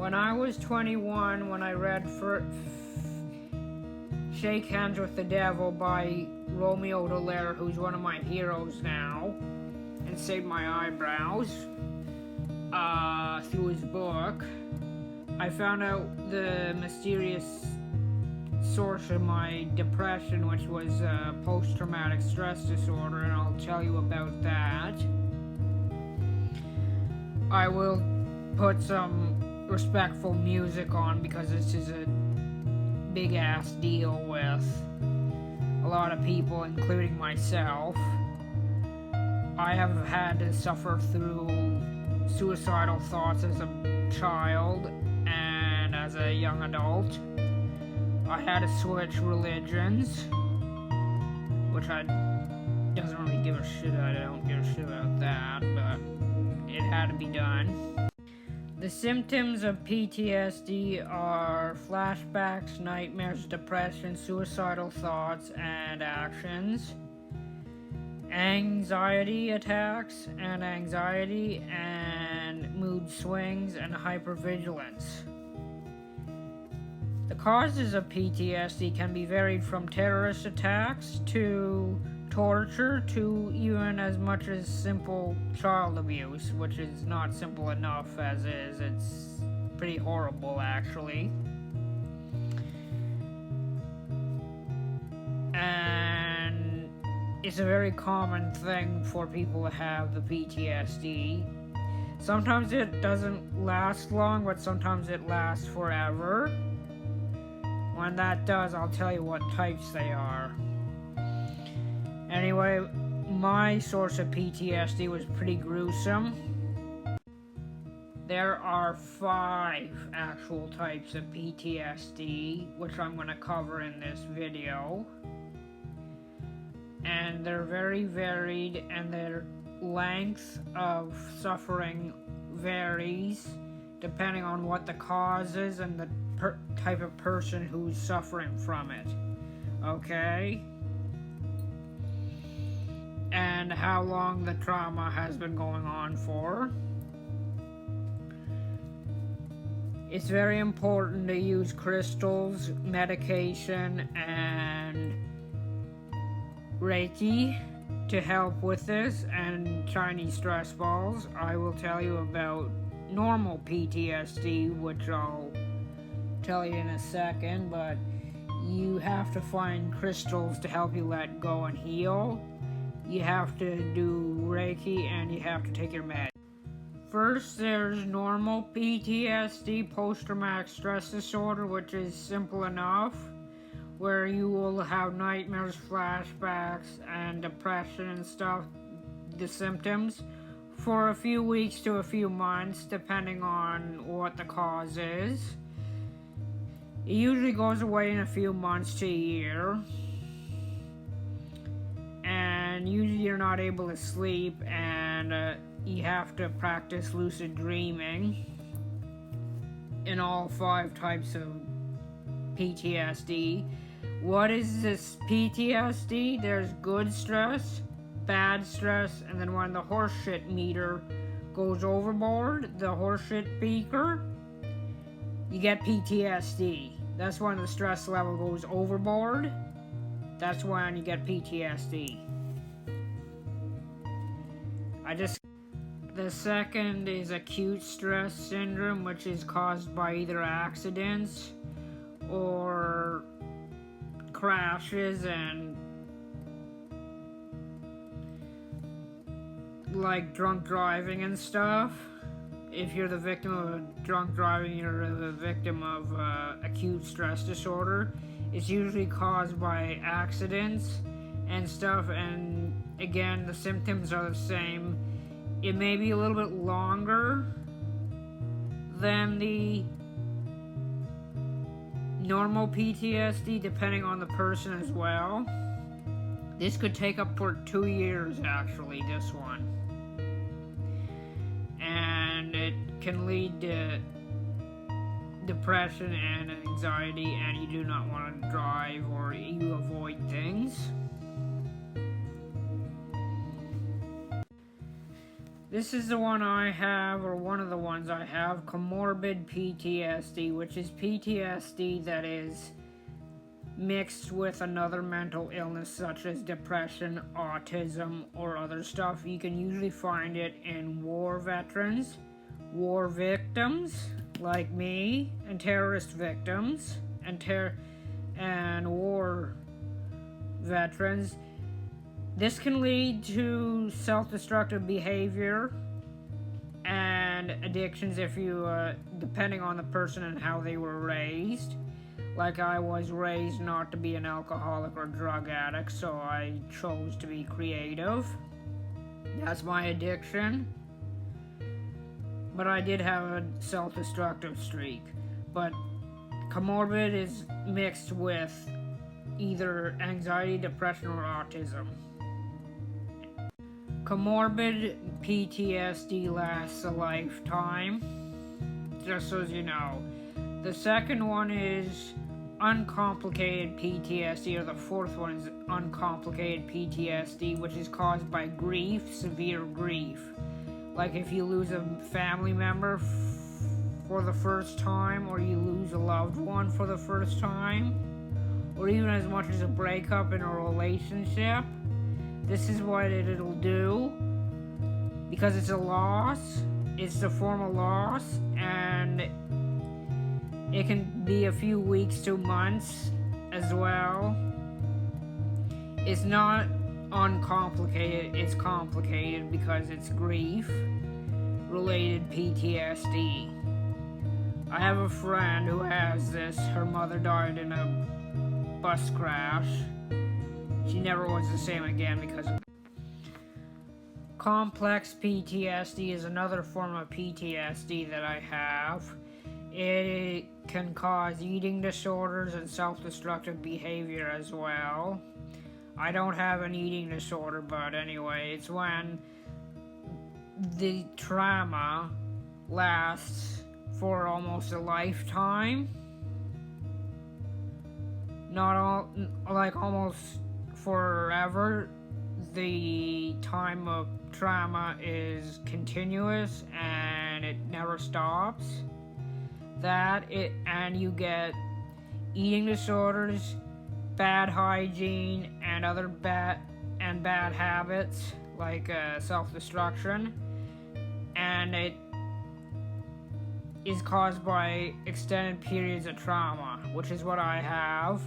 When I was 21, when I read Shake Hands with the Devil by Romeo Dallaire, who's one of my heroes now, and saved my eyebrows through his book, I found out the mysterious source of my depression, which was post-traumatic stress disorder, and I'll tell you about that. I will put some respectful music on because this is a big ass deal with a lot of people, including myself. I have had to suffer through suicidal thoughts as a child and as a young adult. I had to switch religions, which I doesn't really give a shit. I don't give a shit about that, but it had to be done. The symptoms of PTSD are flashbacks, nightmares, depression, suicidal thoughts and actions, anxiety attacks and anxiety, and mood swings and hypervigilance. The causes of PTSD can be varied from terrorist attacks to torture to even as much as simple child abuse, which is not simple enough as is. It's pretty horrible, actually. And it's a very common thing for people to have the PTSD. Sometimes it doesn't last long, but sometimes it lasts forever. When that does, I'll tell you what types they are. Anyway, my source of PTSD was pretty gruesome. There are 5 actual types of PTSD, which I'm going to cover in this video. And they're very varied, and their length of suffering varies depending on what the cause is and the type of person who's suffering from it. Okay? And how long the trauma has been going on for. It's very important to use crystals, medication, and Reiki to help with this, and Chinese stress balls. I will tell you about normal PTSD, which I'll tell you in a second, but you have to find crystals to help you let go and heal. You have to do Reiki, and you have to take your meds. First, there's normal PTSD, post-traumatic stress disorder, which is simple enough, where you will have nightmares, flashbacks, and depression and stuff, the symptoms, for a few weeks to a few months, depending on what the cause is. It usually goes away in a few months to a year. And usually you're not able to sleep, and you have to practice lucid dreaming in all 5 types of PTSD. What is this PTSD? There's good stress, bad stress, and then when the horseshit meter goes overboard, the horseshit beaker, you get PTSD. That's when the stress level goes overboard. That's when you get PTSD. The second is acute stress syndrome, which is caused by either accidents or crashes and like drunk driving and stuff. If you're the victim of drunk driving, you're the victim of acute stress disorder. It's usually caused by accidents and stuff, and again, the symptoms are the same. It may be a little bit longer than the normal PTSD, depending on the person as well. This could take up for 2 years, actually, this one. And it can lead to depression and anxiety, and you do not want to drive, or you avoid things. This is the one I have, or one of the ones I have, comorbid PTSD, which is PTSD that is mixed with another mental illness such as depression, autism, or other stuff. You can usually find it in war veterans, war victims like me, and terrorist victims, and war veterans. This can lead to self-destructive behavior and addictions if you, depending on the person and how they were raised. Like, I was raised not to be an alcoholic or drug addict, so I chose to be creative. That's my addiction. But I did have a self-destructive streak. But comorbid is mixed with either anxiety, depression, or autism. Comorbid PTSD lasts a lifetime, just so as you know. The second one is uncomplicated PTSD, or the fourth one is uncomplicated PTSD, which is caused by grief, severe grief. Like if you lose a family member for the first time, or you lose a loved one for the first time, or even as much as a breakup in a relationship. This is what it'll do, because it's a loss. It's a form of loss, and it can be a few weeks to months as well. It's not uncomplicated, it's complicated because it's grief-related PTSD. I have a friend who has this. Her mother died in a bus crash. She never was the same again because of complex PTSD is another form of PTSD that I have. It can cause eating disorders and self-destructive behavior as well. I don't have an eating disorder, but anyway, it's when the trauma lasts for almost a lifetime. Almost forever. The time of trauma is continuous and it never stops. And you get eating disorders, bad hygiene, and other bad habits like self-destruction, and it is caused by extended periods of trauma, which is what I have.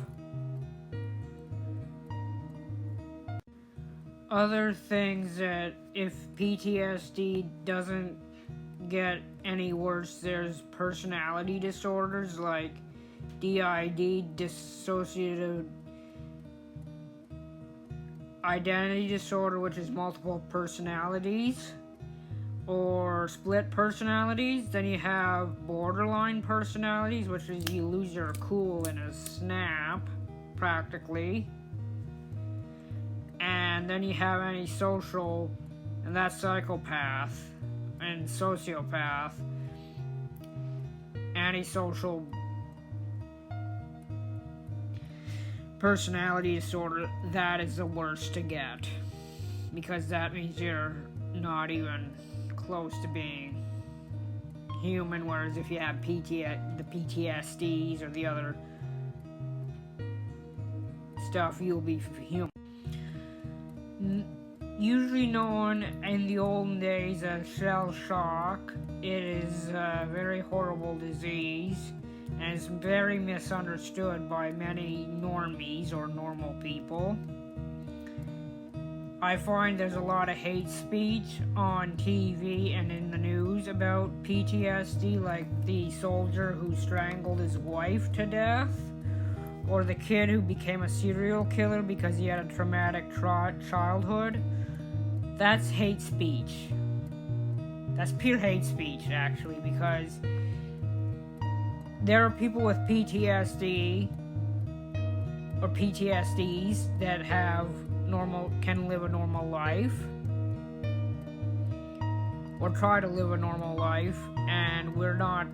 Other things that if PTSD doesn't get any worse, there's personality disorders like DID, dissociative identity disorder, which is multiple personalities, or split personalities. Then you have borderline personalities, which is you lose your cool in a snap, practically. And then you have antisocial, and that's psychopath and sociopath. Antisocial personality disorder, that is the worst to get, because that means you're not even close to being human, whereas if you have the PTSDs or the other stuff, you'll be human. Usually known in the olden days as shell shock, it is a very horrible disease and is very misunderstood by many normies or normal people. I find there's a lot of hate speech on TV and in the news about PTSD, like the soldier who strangled his wife to death, or the kid who became a serial killer because he had a traumatic childhood. That's hate speech. That's pure hate speech, actually, because there are people with PTSD or PTSDs that can live a normal life or try to live a normal life, and we're not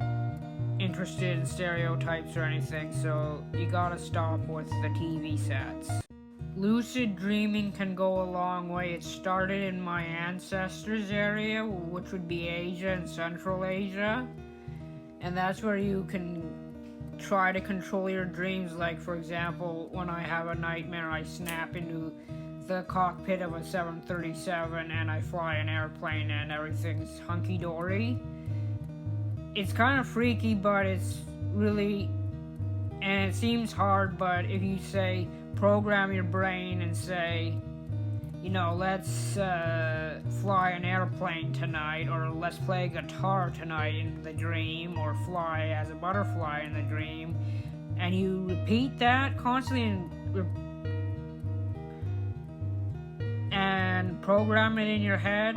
interested in stereotypes or anything, so you gotta stop with the TV sets. lucid dreaming can go a long way. It started in my ancestors' area, which would be Asia and Central Asia. And that's where you can try to control your dreams. Like, for example, when I have a nightmare, I snap into the cockpit of a 737 and I fly an airplane and everything's hunky-dory. It's kind of freaky, but it's really, and it seems hard, but if you say, program your brain and say, let's fly an airplane tonight, or let's play guitar tonight in the dream, or fly as a butterfly in the dream, and you repeat that constantly and program it in your head,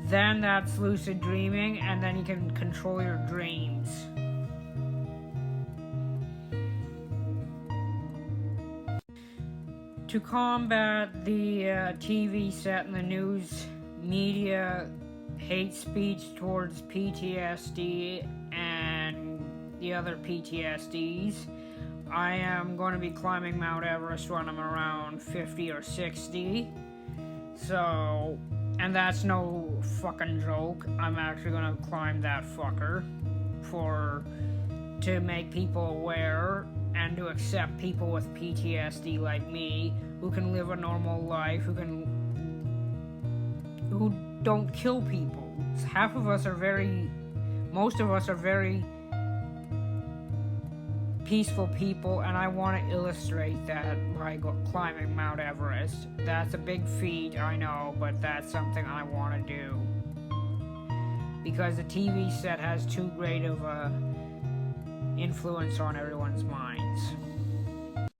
then that's lucid dreaming, and then you can control your dreams. To combat the TV set and the news media hate speech towards PTSD and the other PTSDs, I am going to be climbing Mount Everest when I'm around 50 or 60. So, and that's no fucking joke. I'm actually going to climb that fucker to make people aware and to accept people with PTSD like me, who can live a normal life, who don't kill people. Most of us are very peaceful people, and I want to illustrate that by climbing Mount Everest. That's a big feat, I know, but that's something I want to do. Because the TV set has too great of a influence on everyone's minds.